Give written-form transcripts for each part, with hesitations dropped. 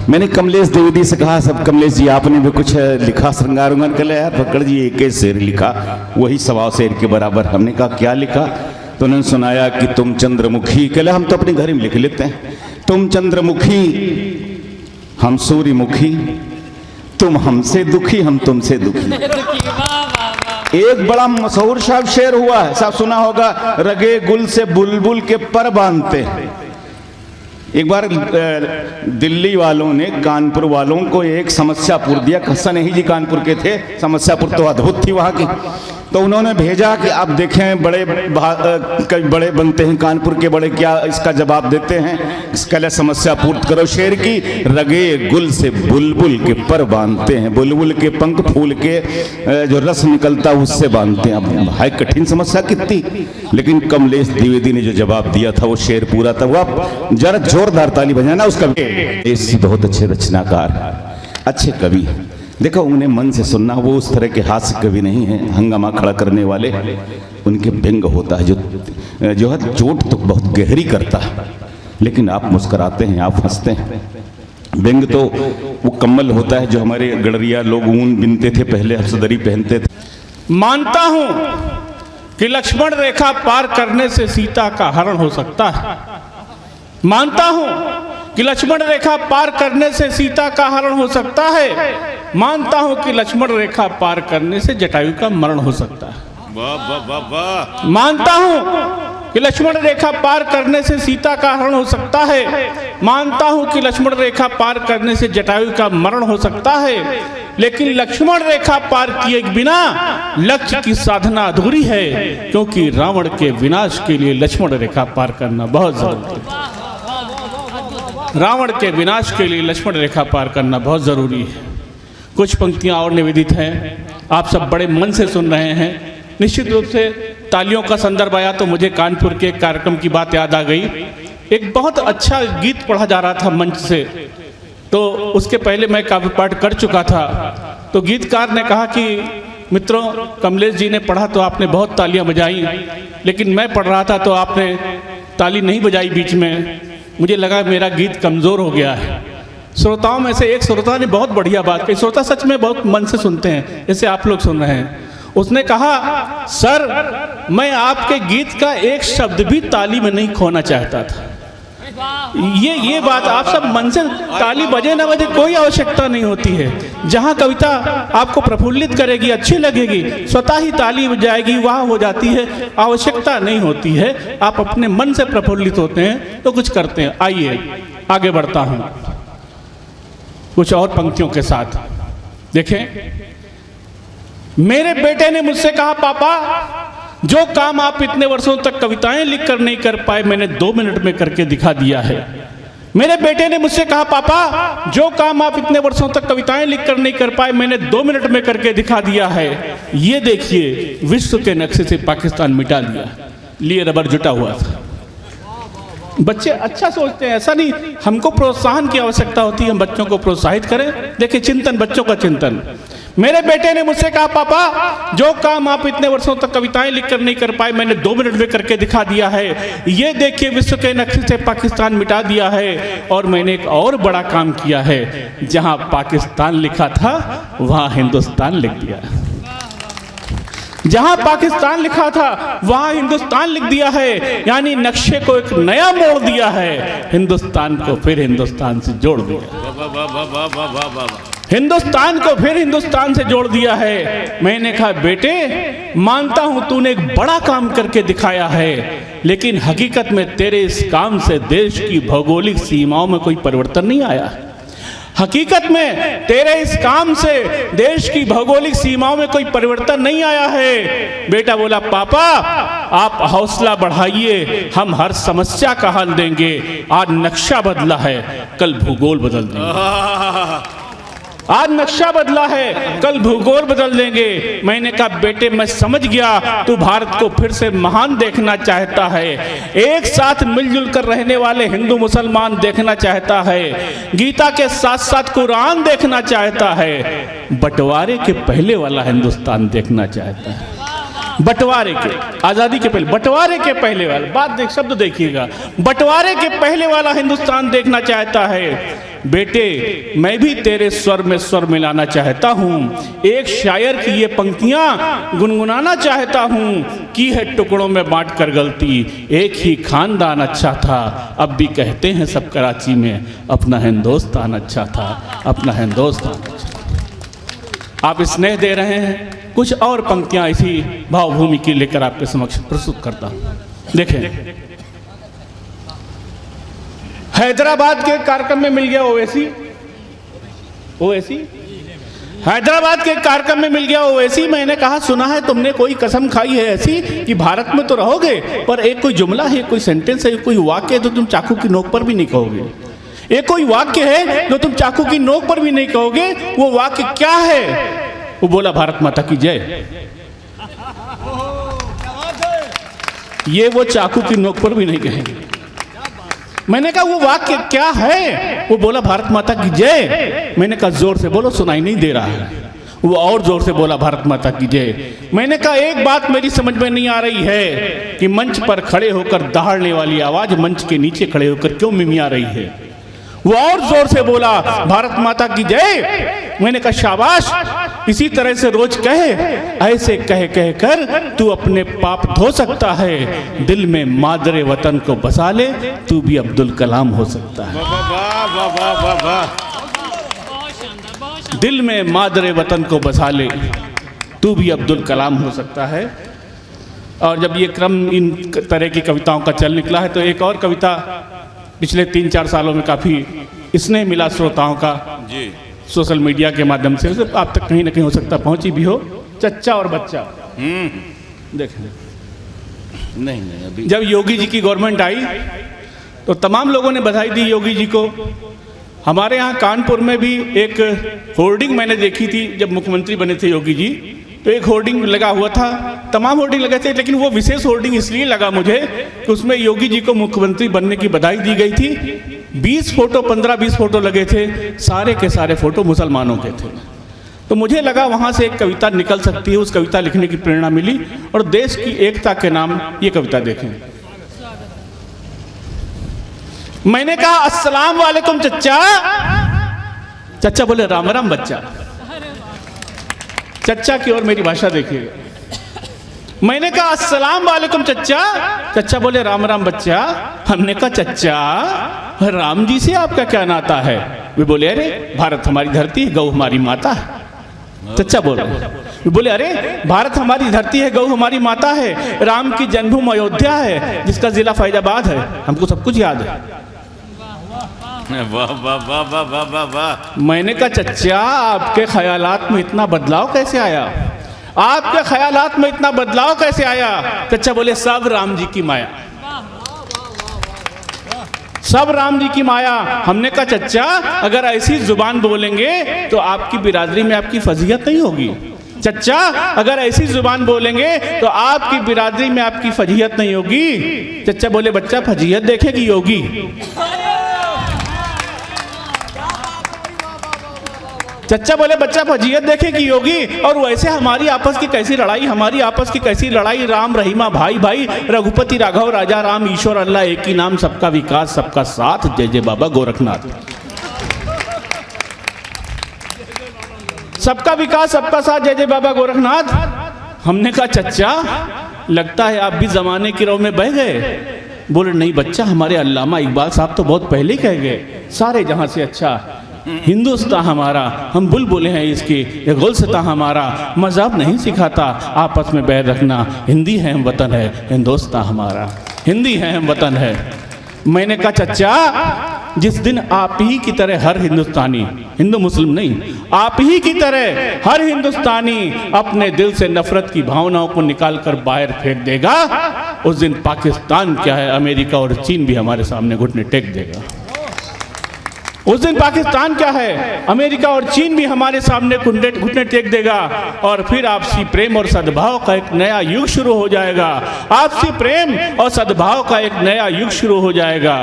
मैंने कमलेश द्विवेदी से कहा, सब कमलेश जी आपने भी कुछ लिखा श्रृंगार उंगार कर लिया? यार फक्कड़ जी एक शेर लिखा, वही 1.25 शेर के बराबर। हमने कहा क्या लिखा? तो उन्होंने सुनाया कि तुम चंद्रमुखी, कहले हम तो अपने घर में लिख लेते हैं, तुम चंद्रमुखी हम सूर्यमुखी, तुम हमसे दुखी हम तुमसे दुखी। एक बड़ा मशहूर साहब शेर हुआ है, साहब सुना होगा, रगे गुल से बुलबुल के पर बांधते हैं। एक बार दिल्ली वालों ने कानपुर वालों को एक समस्या पूछ दिया, हसन ही जी कानपुर के थे, समस्या पूछ तो अद्भुत थी वहाँ की। तो उन्होंने भेजा कि आप देखें बड़े कई बड़े बनते हैं कानपुर के बड़े, क्या इसका जवाब देते हैं, इसके लिए समस्या पूर्त करो शेर की। रगे गुल से बुलबुल के पर बांधते हैं, बुलबुल के पंख फूल के जो रस निकलता उससे बांधते हैं। अब है कठिन समस्या कितनी, लेकिन कमलेश द्विवेदी ने जो जवाब दिया था वो शेर पूरा था। वो आप जरा जोरदार ताली बजाना उसका। बहुत अच्छे रचनाकार, अच्छे कवि, देखो उन्हें मन से सुनना, वो उस तरह के हास्य कवि नहीं है हंगामा खड़ा करने वाले। उनके व्यंग होता है जो है चोट तो बहुत गहरी करता है, लेकिन आप मुस्कुराते हैं, आप हंसते हैं। व्यंग तो वो कम्बल होता है जो हमारे गडरिया लोग ऊन बिनते थे पहले, हफ्सदरी पहनते थे। मानता हूं कि लक्ष्मण रेखा पार करने से सीता का हरण हो सकता है। मानता हूं कि लक्ष्मण रेखा पार करने से सीता का हरण हो सकता है। मानता हूं कि लक्ष्मण रेखा पार करने से जटायु का मरण हो सकता है। वाह वाह वाह वाह। मानता हूं कि लक्ष्मण रेखा पार करने से सीता का हरण हो सकता है। मानता हूं कि लक्ष्मण रेखा पार करने से जटायु का मरण हो सकता है, लेकिन लक्ष्मण रेखा पार किए बिना लक्ष्य की साधना अधूरी है, क्योंकि रावण के विनाश के लिए लक्ष्मण रेखा पार करना बहुत जरूरी है। रावण के विनाश के लिए लक्ष्मण रेखा पार करना बहुत जरूरी है। कुछ पंक्तियां और निवेदित हैं, आप सब बड़े मन से सुन रहे हैं। निश्चित रूप से तालियों का संदर्भ आया तो मुझे कानपुर के कार्यक्रम की बात याद आ गई। एक बहुत अच्छा गीत पढ़ा जा रहा था मंच से, तो उसके पहले मैं काव्य पाठ कर चुका था। तो गीतकार ने कहा कि मित्रों, कमलेश जी ने पढ़ा तो आपने बहुत तालियां बजाई, लेकिन मैं पढ़ रहा था तो आपने ताली नहीं बजाई बीच में। मुझे लगा मेरा गीत कमज़ोर हो गया है। श्रोताओं में से एक श्रोता ने बहुत बढ़िया बात कही। श्रोता सच में बहुत मन से सुनते हैं, जैसे आप लोग सुन रहे हैं। उसने कहा, सर मैं आपके गीत का एक शब्द भी ताली में नहीं खोना चाहता था। ये बात आप सब मन से, ताली बजे ना बजे कोई आवश्यकता नहीं होती है। जहाँ कविता आपको प्रफुल्लित करेगी, अच्छी लगेगी, स्वतः ही ताली बजाएगी, वहाँ हो जाती है, आवश्यकता नहीं होती है। आप अपने मन से प्रफुल्लित होते हैं तो कुछ करते हैं। आइए आगे बढ़ता हूँ कुछ और पंक्तियों के साथ। देखें, मेरे बेटे ने मुझसे कहा, पापा जो काम आप इतने वर्षों तक कविताएं लिखकर नहीं कर पाए, मैंने 2 मिनट में करके दिखा दिया है। मेरे बेटे ने मुझसे कहा, पापा जो काम आप इतने वर्षों तक कविताएं लिखकर नहीं कर पाए, मैंने 2 मिनट में करके दिखा दिया है। ये देखिए, विश्व के नक्शे से पाकिस्तान मिटा दिया, लिए रबर जुटा हुआ था। बच्चे अच्छा सोचते हैं, ऐसा नहीं। हमको प्रोत्साहन की आवश्यकता होती है, हम बच्चों को प्रोत्साहित करें। देखिए चिंतन, बच्चों का चिंतन। मेरे बेटे ने मुझसे कहा, पापा जो काम आप इतने वर्षों तक कविताएं लिखकर नहीं कर पाए, मैंने 2 मिनट में करके दिखा दिया है। ये देखिए, विश्व के नक्शे से पाकिस्तान मिटा दिया है। और मैंने एक और बड़ा काम किया है, जहां पाकिस्तान लिखा था वहां हिंदुस्तान लिख दिया। जहां पाकिस्तान लिखा था वहां हिंदुस्तान लिख दिया है, यानी नक्शे को एक नया मोड़ दिया है, हिंदुस्तान को फिर हिंदुस्तान से जोड़ दिया। हिंदुस्तान को फिर हिंदुस्तान से जोड़ दिया है। मैंने कहा, बेटे मानता हूं तूने एक बड़ा काम करके दिखाया है, लेकिन हकीकत में तेरे इस काम से देश की भौगोलिक सीमाओं में कोई परिवर्तन नहीं आया। हकीकत में तेरे इस काम से देश की भौगोलिक सीमाओं में कोई परिवर्तन नहीं आया है। बेटा बोला, पापा आप हौसला बढ़ाइए, हम हर समस्या का हल देंगे। आज नक्शा बदला है, कल भूगोल बदल देंगे। आज नक्शा बदला है, कल भूगोल बदल देंगे। मैंने कहा, बेटे मैं समझ गया, तू भारत को फिर से महान देखना चाहता है, एक साथ मिलजुल कर रहने वाले हिंदू मुसलमान देखना चाहता है, गीता के साथ साथ कुरान देखना चाहता है, बंटवारे के पहले वाला हिंदुस्तान देखना चाहता है। बंटवारे के, आजादी के पहले, बंटवारे के पहले वाला, बात देख, शब्द देखिएगा, बंटवारे के पहले वाला हिंदुस्तान देखना चाहता है। बेटे मैं भी तेरे स्वर में स्वर मिलाना चाहता हूँ, एक शायर की ये पंक्तियाँ गुनगुनाना चाहता हूँ। की है टुकड़ों में बांट कर गलती, एक ही खानदान अच्छा था, अब भी कहते हैं सब कराची में अपना हिंदुस्तान अच्छा था, अपना हिंदुस्तान अच्छा था। आप स्नेह दे रहे हैं, कुछ और पंक्तियाँ इसी भावभूमि की लेकर आपके समक्ष प्रस्तुत करता हूँ। देखें, हैदराबाद के कार्यक्रम में मिल गया ओवैसी हैदराबाद के कार्यक्रम में मिल गया ओवैसी। मैंने कहा सुना है तुमने कोई कसम खाई है ऐसी कि भारत में तो रहोगे, पर एक कोई जुमला है, कोई सेंटेंस है, कोई वाक्य है तो तुम चाकू की नोक पर भी नहीं कहोगे। एक कोई वाक्य है जो तुम चाकू की नोक पर भी नहीं कहोगे। वो वाक्य क्या है? वो बोला भारत माता की जय। ये वो चाकू की नोक पर भी नहीं कहेंगे। मैंने कहा वो वाक्य क्या है? वो बोला भारत माता की जय। मैंने कहा जोर से बोलो, सुनाई नहीं दे रहा है। वो और जोर से बोला भारत माता की जय। मैंने कहा एक बात मेरी समझ में नहीं आ रही है कि मंच पर खड़े होकर दहाड़ने वाली आवाज मंच के नीचे खड़े होकर क्यों मिमिया रही है। वो और जोर से बोला भारत माता की जय। मैंने कहा शाबाश, इसी तरह से रोज कहे, ऐसे कह कह कर तू अपने पाप धो सकता है। दिल में मादरे वतन को बसा ले, तू भी अब्दुल कलाम हो सकता है। दिल में मादरे वतन को बसा ले, तू भी अब्दुल कलाम हो सकता है। और जब ये क्रम इन तरह की कविताओं का चल निकला है तो एक और कविता पिछले 3-4 सालों में काफ़ी स्नेह मिला श्रोताओं का जी, सोशल मीडिया के माध्यम से आप तक कहीं ना कहीं हो सकता पहुंची भी हो। चच्चा और बच्चा। देख नहीं अभी जब योगी जी की गवर्नमेंट आई तो तमाम लोगों ने बधाई दी योगी जी को। हमारे यहाँ कानपुर में भी एक होर्डिंग मैंने देखी थी जब मुख्यमंत्री बने थे योगी जी, तो एक होर्डिंग लगा हुआ था। तमाम होर्डिंग लगे थे, लेकिन वो विशेष होर्डिंग इसलिए लगा मुझे कि उसमें योगी जी को मुख्यमंत्री बनने की बधाई दी गई थी। 20 फोटो 15-20 फोटो लगे थे, सारे के सारे फोटो मुसलमानों के थे। तो मुझे लगा वहाँ से एक कविता निकल सकती है। उस कविता लिखने की प्रेरणा मिली और देश की एकता के नाम ये कविता देखें। मैंने कहा अस्सलाम वालेकुम चच्चा। चच्चा बोले राम राम बच्चा। चच्चा की ओर मेरी भाषा देखिएगा। मैंने कहा अस्सलाम वालेकुम चच्चा। चच्चा बोले राम राम बच्चा। हमने कहा चच्चा राम जी से आपका क्या नाता है? वे बोले अरे भारत हमारी धरती है, गौ हमारी माता है। चच्चा बोले अरे भारत हमारी धरती है, गौ हमारी माता है, राम की जन्मभूमि अयोध्या है जिसका जिला फैजाबाद है, हमको सब कुछ याद है। वाह वाह वाह वाह वाह वाह वाह। मैंने कहा चच्चा आपके ख्यालात में इतना बदलाव कैसे आया? आपके ख्यालात में इतना बदलाव कैसे आया? चच्चा बोले सब राम जी की माया, सब राम जी की माया। हमने कहा चच्चा अगर ऐसी जुबान बोलेंगे तो आपकी बिरादरी में आपकी फजीहत नहीं होगी। चच्चा अगर ऐसी जुबान बोलेंगे तो आपकी बिरादरी में आपकी फजीहत नहीं होगी। चच्चा बोले बच्चा फजीहत देखेगी योगी। चच्चा बोले बच्चा फजीहत देखेगी योगी। और वैसे हमारी आपस की कैसी लड़ाई, हमारी आपस की कैसी लड़ाई। राम रहीमा भाई भाई, रघुपति राघव राजा राम, ईश्वर अल्लाह एक ही नाम, सबका विकास सबका साथ, जय जय बाबा गोरखनाथ। सबका विकास सबका साथ, जय जय बाबा गोरखनाथ। हमने कहा चच्चा लगता है आप भी जमाने की रौ में बह गए। बोले नहीं बच्चा, हमारे अल्लामा इकबाल साहब तो बहुत पहले कह गए, सारे जहां से अच्छा हिंदुस्तान हमारा, हम बुलबुलें हैं इसके, ये गुलसिता हमारा, मज़हब नहीं सिखाता आपस में बैर रखना, हिंदी है हम वतन है, हिंदुस्तान हमारा, हिंदी है हम वतन है। मैंने कहा चच्चा जिस दिन आप ही की तरह हर हिंदुस्तानी, हिंदू मुस्लिम नहीं, आप ही की तरह हर हिंदुस्तानी अपने दिल से नफरत की भावनाओं को निकाल कर बाहर फेंक देगा, उस दिन पाकिस्तान क्या है, अमेरिका और चीन भी हमारे सामने घुटने टेक देगा। उस दिन पाकिस्तान क्या है, अमेरिका और चीन भी हमारे सामने घुटने टेक देगा। और फिर आपसी प्रेम और सद्भाव का एक नया युग शुरू हो जाएगा। आपसी प्रेम और सद्भाव का एक नया युग शुरू हो जाएगा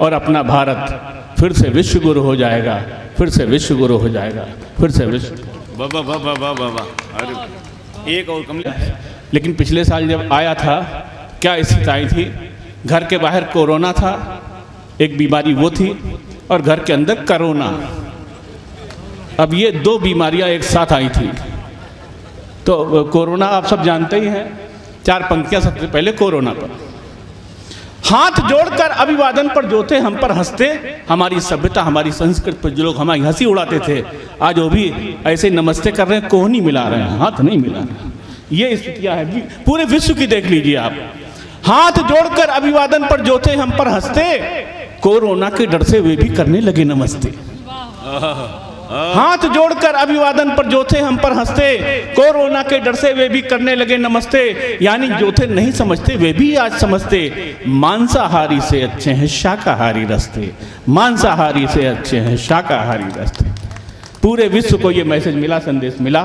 और अपना भारत फिर से विश्व गुरु हो जाएगा, फिर से विश्व गुरु हो जाएगा, फिर से विश्व। बाबा बाबा बाबा बाबा। अरे एक और कम। लेकिन पिछले साल जब आया था क्या स्थिति आई थी, घर के बाहर कोरोना था, एक बीमारी वो थी, और घर के अंदर कोरोना। अब ये दो बीमारियां एक साथ आई थी। तो कोरोना आप सब जानते ही हैं। 4 पंक्तियां सबसे पहले कोरोना पर। हाथ जोड़कर अभिवादन पर जो थे हम पर हंसते, हमारी सभ्यता हमारी संस्कृति पर जो लोग हमारी हंसी उड़ाते थे, आज वो भी ऐसे नमस्ते कर रहे हैं, कोह नहीं मिला रहे हैं, हाथ नहीं मिला रहे हैं। ये स्थितियां है पूरे विश्व की, देख लीजिए आप। हाथ जोड़कर अभिवादन पर जो थे हम पर हंसते, कोरोना के डर से वे भी करने लगे नमस्ते। हाथ जोड़कर अभिवादन पर जो थे हम पर हंसते, कोरोना के डर से वे भी करने लगे नमस्ते। यानी जो थे नहीं समझते वे भी आज समझते, मांसाहारी से अच्छे हैं शाकाहारी रास्ते, मांसाहारी से अच्छे हैं शाकाहारी रास्ते। पूरे विश्व को ये मैसेज मिला, संदेश मिला।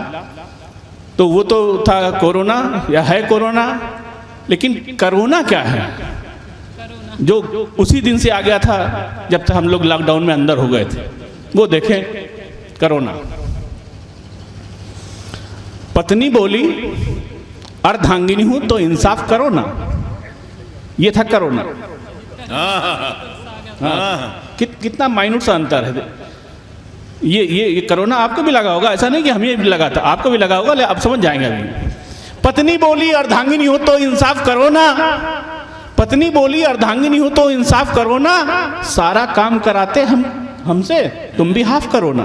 तो वो तो था कोरोना या है कोरोना, लेकिन कोरोना क्या है जो उसी दिन से आ गया था जब तक हम लोग लॉकडाउन में अंदर हो गए थे। वो देखें कोरोना। पत्नी बोली अर्धांगिनी हूं तो इंसाफ करो ना, ये था कोरोना। कितना माइन्यूट सा अंतर है। ये कोरोना आपको भी लगा होगा, ऐसा नहीं कि हमें भी लगा था, आपको भी लगा होगा, आप समझ जाएंगे अभी। पत्नी बोली अर्धांगिनी हो तो इंसाफ करो ना, पत्नी बोली अर्धांगिनी हो तो इंसाफ करो ना, सारा काम कराते हमसे तुम भी हाफ करो ना।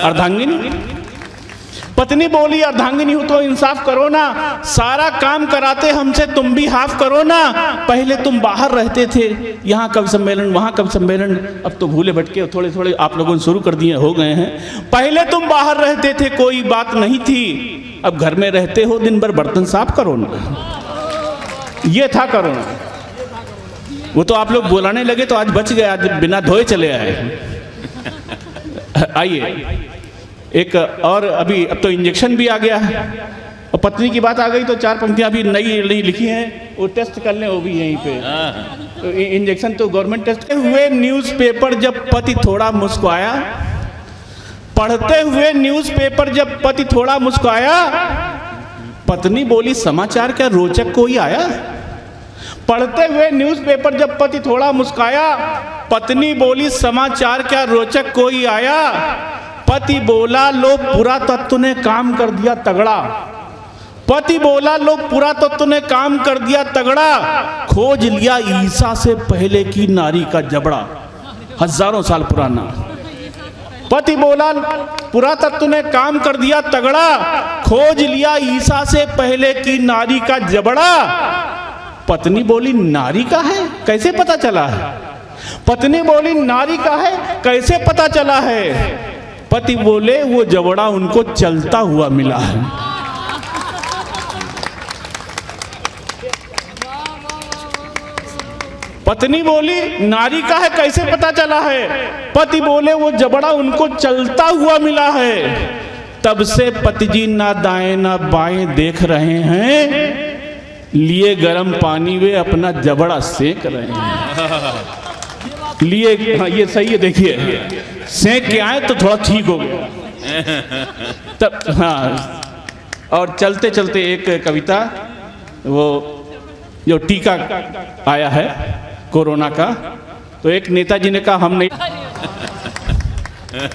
अर्धांगिनी, पत्नी बोली अर्धांगिनी हो तो इंसाफ करो ना, सारा काम कराते हमसे तुम भी हाफ करो ना। पहले तुम बाहर रहते थे, यहाँ कब सम्मेलन वहाँ कब सम्मेलन, अब तो भूले भटके थोड़े थोड़े आप लोगों ने शुरू कर दिए हो गए हैं। पहले तुम बाहर रहते थे कोई बात नहीं थी, अब घर में रहते हो दिन भर बर्तन साफ करो ना। ये था कोरोना। वो तो आप लोग बुलाने लगे तो आज बच गए, आज बिना धोए चले आए। आइए एक और, अभी अब तो इंजेक्शन भी आ गया है और पत्नी की बात आ गई तो 4 पंक्तियां अभी नई लिखी हैं, वो टेस्ट कर लें, वो भी यहीं पे। तो इंजेक्शन तो गवर्नमेंट टेस्ट हुए। न्यूज़पेपर जब पति थोड़ा मुस्कुराया, पढ़ते हुए न्यूज़पेपर जब पति थोड़ा मुस्कुराया, पत्नी बोली समाचार क्या रोचक कोई आया। पढ़ते हुए न्यूज़पेपर जब पति थोड़ा मुस्कुराया, पत्नी बोली समाचार क्या रोचक कोई आया। पति बोला लो पुरातत्व ने काम कर दिया तगड़ा, पति बोला लो पुरातत्व ने काम कर दिया तगड़ा, खोज लिया ईसा से पहले की नारी का जबड़ा, हजारों साल पुराना। पति बोला पुरातत्व ने काम कर दिया तगड़ा, खोज लिया ईसा से पहले की नारी का जबड़ा। पत्नी बोली नारी का है कैसे पता चला है, पत्नी बोली नारी का है कैसे पता चला है। पति बोले वो जबड़ा उनको चलता हुआ मिला है। पत्नी बोली नारी का है कैसे पता चला है, पति बोले वो जबड़ा उनको चलता हुआ मिला है। तब से पति जी ना दाएं ना बाएं देख रहे हैं, लिए गर्म पानी वे अपना जबड़ा सेक रहे हैं। लिए, हाँ ये सही है, देखिए सेक के आए तो थोड़ा ठीक हो गया तब। हाँ, और चलते चलते एक कविता, वो जो टीका आया है कोरोना का, तो एक नेताजी ने कहा हम नहीं।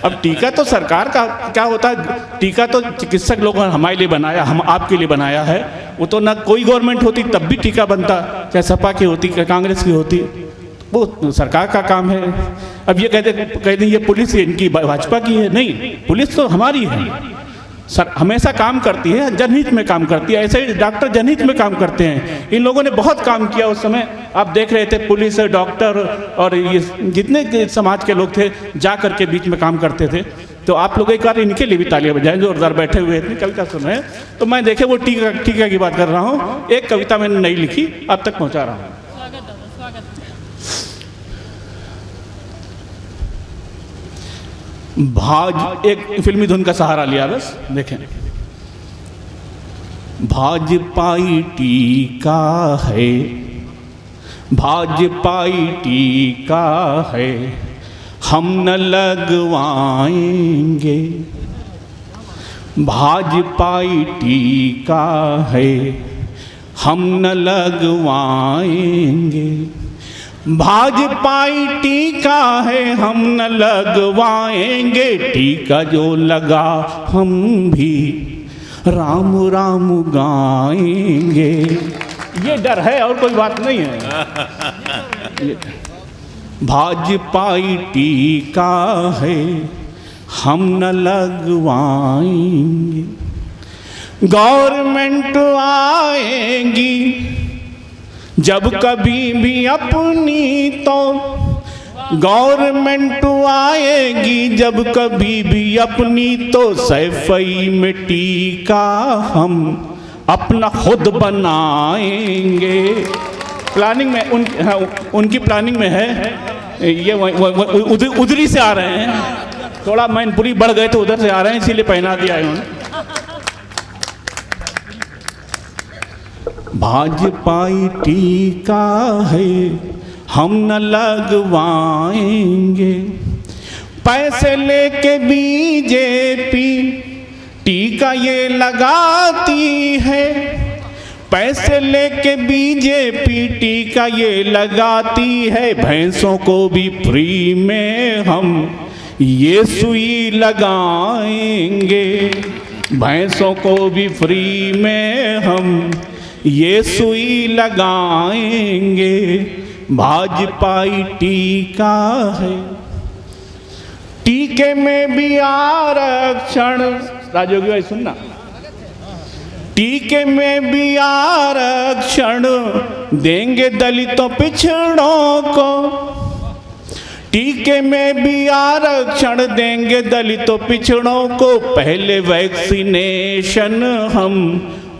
अब टीका तो सरकार का क्या होता है, टीका तो चिकित्सक लोगों ने हमारे लिए बनाया, हम आपके लिए बनाया है। वो तो ना कोई गवर्नमेंट होती तब भी टीका बनता, चाहे सपा की होती चाहे कांग्रेस की होती, वो सरकार का काम है। अब ये कहते ये पुलिस इनकी भाजपा की है, नहीं, पुलिस तो हमारी है। सर हमेशा काम करती है, जनहित में काम करती है, ऐसे ही डॉक्टर जनहित में काम करते हैं। इन लोगों ने बहुत काम किया उस समय, आप देख रहे थे पुलिस डॉक्टर और ये जितने समाज के लोग थे जा कर के बीच में काम करते थे। तो आप लोग एक बार इनके लिए भी तालियां बजाएं जो जोरदार बैठे हुए थे कविता सुन रहे हैं। तो मैं देखे वो टीका की बात कर रहा हूँ, एक कविता मैंने नई लिखी आप तक पहुँचा रहा हूँ। एक फिल्मी धुन का सहारा लिया बस, देखें। भाजपाई टीका है, भाजपाई टीका है, हम न लगवाएंगे। भाजपाई टीका है, हम न लगवाएंगे। भाजपाई टीका है हम न लगवाएंगे, टीका जो लगा हम भी राम राम गाएंगे। ये डर है और कोई बात नहीं है। भाजपाई टीका है हम न लगवाएंगे, गवर्नमेंट आएगी जब कभी भी अपनी, तो गवर्नमेंट आएगी जब कभी भी अपनी, तो सैफई में टीका हम अपना खुद बनाएंगे। प्लानिंग में उनकी प्लानिंग में है। ये उधरी से आ रहे हैं, थोड़ा मैनपुरी बढ़ गए तो उधर से आ रहे हैं, इसीलिए पहना दिया है उन्होंने। भाजपाई टीका है हम न लगवाएंगे, पैसे लेके बीजेपी टीका ये लगाती है, पैसे लेके बीजेपी टीका ये लगाती है, भैंसों को भी फ्री में हम ये सुई लगाएंगे, भैंसों को भी फ्री में हम ये सुई लगाएंगे, भाजपाई टीका है। टीके में भी आरक्षण, राजयोगी भाई सुनना, टीके में भी आरक्षण देंगे दलितों पिछड़ों को, टीके में भी आरक्षण देंगे दलितों पिछड़ों को, पहले वैक्सीनेशन हम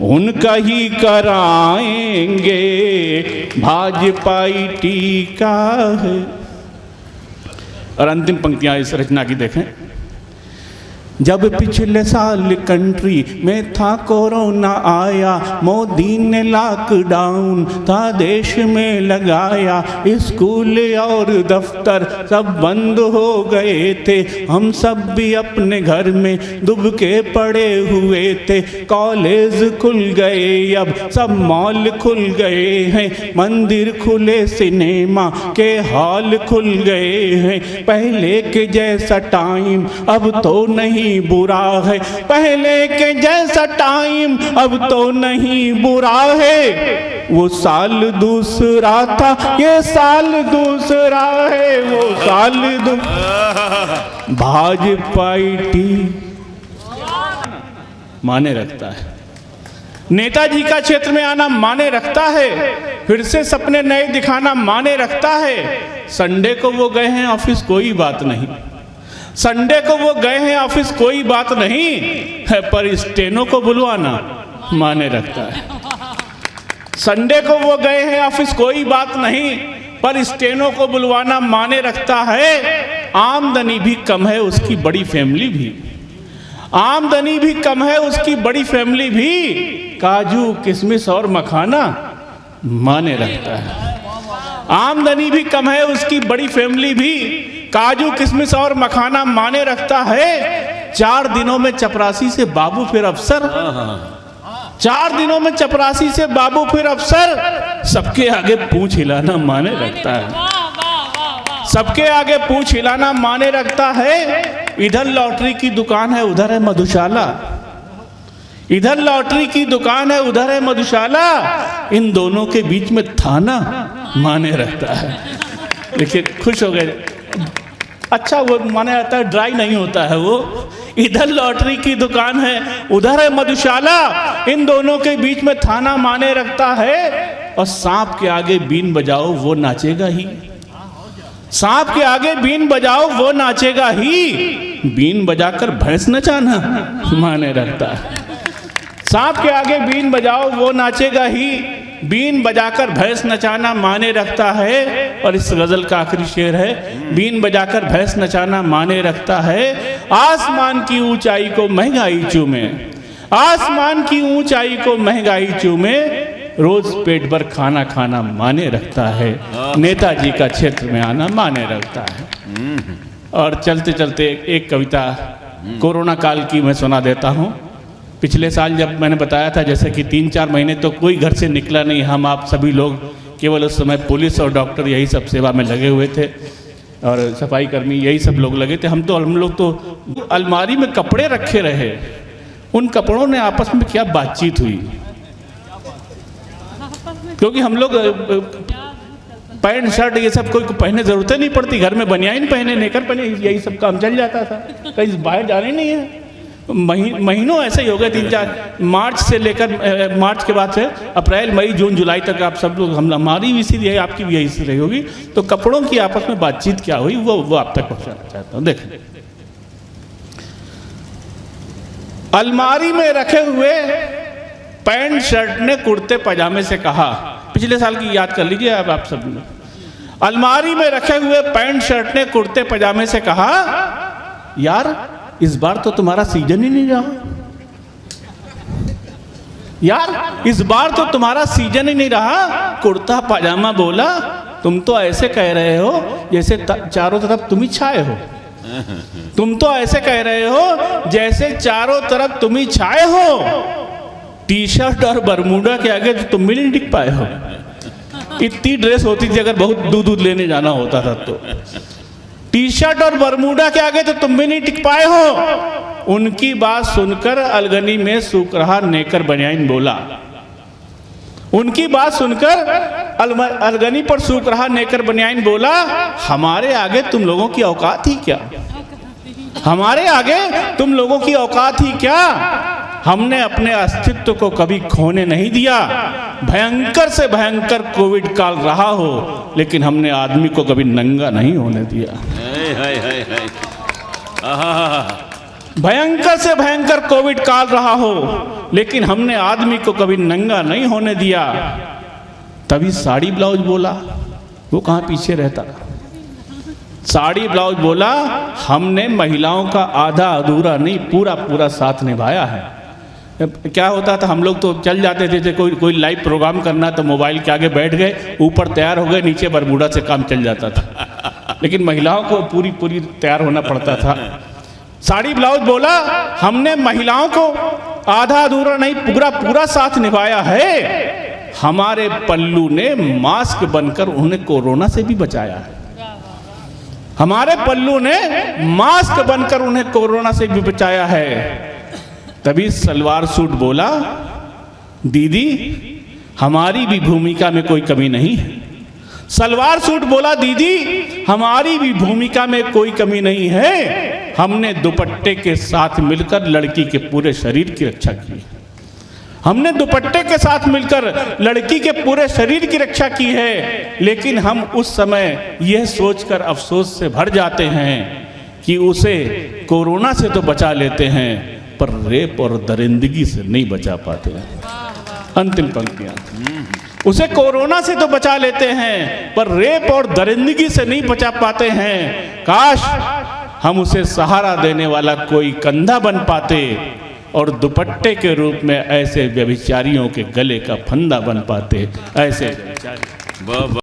उनका ही कराएंगे, भाजपाई टीका है। और अंतिम पंक्तियां इस रचना की देखें। जब पिछले साल कंट्री में था कोरोना आया, मोदी ने लॉकडाउन था देश में लगाया, स्कूल और दफ्तर सब बंद हो गए थे, हम सब भी अपने घर में दुब के पड़े हुए थे, कॉलेज खुल गए अब सब मॉल खुल गए हैं, मंदिर खुले सिनेमा के हॉल खुल गए हैं, पहले के जैसा टाइम अब तो नहीं बुरा है, पहले के जैसा टाइम अब तो नहीं बुरा है, वो साल दूसरा था ये साल दूसरा है, वो साल भाजपाई माने रखता है, नेताजी का क्षेत्र में आना माने रखता है, फिर से सपने नए दिखाना माने रखता है, संडे को वो गए हैं ऑफिस कोई बात नहीं, संडे को वो गए हैं ऑफिस कोई बात नहीं है, पर स्टेनो को बुलवाना माने रखता है, संडे को वो गए हैं ऑफिस कोई बात नहीं, पर स्टेनो को बुलवाना माने रखता है, आमदनी भी कम है उसकी बड़ी फैमिली भी, आमदनी भी कम है उसकी बड़ी फैमिली भी, काजू किशमिश और मखाना माने रखता है, आमदनी भी कम है उसकी बड़ी फैमिली भी, काजू किशमिश और मखाना माने रखता है, 4 दिनों में चपरासी से बाबू फिर अफसर, 4 दिनों में चपरासी से बाबू फिर अफसर, सबके आगे पूंछ हिलाना माने रखता है, सबके आगे पूंछ हिलाना माने रखता है, इधर लॉटरी की दुकान है उधर है मधुशाला, इधर लॉटरी की दुकान है उधर है मधुशाला, इन दोनों के बीच में थाना माने रखता है। देखिए खुश हो गए, अच्छा वो माना जाता है ड्राई नहीं होता है वो, इधर लॉटरी की दुकान है उधर है मधुशाला, इन दोनों के बीच में थाना माने रखता है, और सांप के आगे बीन बजाओ वो नाचेगा ही, सांप के आगे बीन बजाओ वो नाचेगा ही, बीन बजाकर भैंस नचाना माने रखता है, सांप के आगे बीन बजाओ वो नाचेगा ही, बीन बजाकर भैंस नचाना माने रखता है। और इस गजल का आखिरी शेर है, बीन बजाकर भैंस नचाना माने रखता है, आसमान की ऊंचाई को महंगाई चूमे, आसमान की ऊंचाई को महंगाई चूमे, रोज पेट भर खाना खाना माने रखता है, नेताजी का क्षेत्र में आना माने रखता है। और चलते चलते एक कविता कोरोना काल की मैं सुना देता हूँ। पिछले साल जब मैंने बताया था जैसे कि 3-4 महीने तो कोई घर से निकला नहीं, हम आप सभी लोग केवल उस समय पुलिस और डॉक्टर यही सब सेवा में लगे हुए थे और सफाई कर्मी यही सब लोग लगे थे। हम लोग तो अलमारी में कपड़े रखे रहे, उन कपड़ों ने आपस में क्या बातचीत हुई, क्योंकि हम लोग पैंट शर्ट ये सब कोई पहने ज़रूरत नहीं पड़ती, घर में बनियाइन पहने नेकर पहने यही सब काम चल जाता था, कहीं बाहर जाने नहीं है। महीनों ऐसे ही हो गए, 3-4 मार्च से लेकर मार्च के बाद से अप्रैल मई जून जुलाई तक आप सब लोग हमारी भी इसी रही, आपकी भी यही रही होगी। तो कपड़ों की आपस में बातचीत क्या हुई वो आप तक पहुँचाना चाहता हूँ। देखें, अलमारी में रखे हुए पैंट शर्ट ने कुर्ते पजामे से कहा, पिछले साल की याद कर लीजिए अब आप सब लोग। अलमारी में रखे हुए पैंट शर्ट ने कुर्ते पजामे से कहा, यार इस बार तो तुम्हारा सीजन ही नहीं रहा, यार इस बार तो तुम्हारा सीजन ही नहीं रहा। कुर्ता पजामा बोला, तुम तो ऐसे कह रहे हो जैसे चारों तरफ तुम ही छाए हो, तुम तो ऐसे कह रहे हो जैसे चारों तरफ तुम ही छाए हो। टी शर्ट और बरमूडा के आगे तो तुम भी नहीं टिक पाए हो। इतनी ड्रेस होती थी अगर बहुत दूध लेने जाना होता था तो। टी शर्ट और बरमूडा के आगे तो तुम भी नहीं टिक पाए हो। उनकी बात सुनकर अलगनी में सूख रहा नेकर बनियाइन बोला, उनकी बात सुनकर अलगनी पर सूख रहा नेकर बनियाइन बोला, हमारे आगे तुम लोगों की औकात ही क्या, हमारे आगे तुम लोगों की औकात ही क्या। हमने अपने अस्तित्व को कभी खोने नहीं दिया। भयंकर से भयंकर कोविड काल रहा हो, लेकिन हमने आदमी को कभी नंगा नहीं होने दिया। भयंकर से भयंकर कोविड काल रहा हो, लेकिन हमने आदमी को कभी नंगा नहीं होने दिया। तभी साड़ी ब्लाउज बोला, वो कहाँ पीछे रहता। साड़ी ब्लाउज बोला, हमने महिलाओं का आधा अधूरा नहीं पूरा पूरा साथ निभाया है। क्या होता था, हम लोग तो चल जाते थे, कोई लाइव प्रोग्राम करना तो मोबाइल के आगे बैठ गए, ऊपर तैयार हो गए, नीचे बरमूडा से काम चल जाता था। लेकिन महिलाओं को पूरी तैयार होना पड़ता था। साड़ी ब्लाउज बोला, हमने महिलाओं को आधा अधूरा नहीं पूरा पूरा साथ निभाया है। हमारे पल्लू ने मास्क बनकर उन्हें कोरोना से भी बचाया है। हमारे पल्लू ने मास्क बनकर उन्हें कोरोना से भी बचाया है। तभी सलवार सूट बोला, दीदी हमारी भी भूमिका में कोई कमी नहीं है। सलवार सूट बोला, दीदी हमारी भी भूमिका में कोई कमी नहीं है। हमने दुपट्टे के साथ मिलकर लड़की के पूरे शरीर की रक्षा की। हमने दुपट्टे के साथ मिलकर लड़की के पूरे शरीर की रक्षा की है। लेकिन हम उस समय यह सोचकर अफसोस से भर जाते हैं कि उसे कोरोना से तो बचा लेते हैं, पर रेप और दरिंदगी से नहीं बचा पाते हैं। अंतिम पंक्तियां, उसे कोरोना से तो बचा लेते हैं, पर रेप और दरिंदगी से नहीं बचा पाते हैं। काश हम उसे सहारा देने वाला कोई कंधा बन पाते और दुपट्टे के रूप में ऐसे व्यभिचारियों के गले का फंदा बन पाते। ऐसे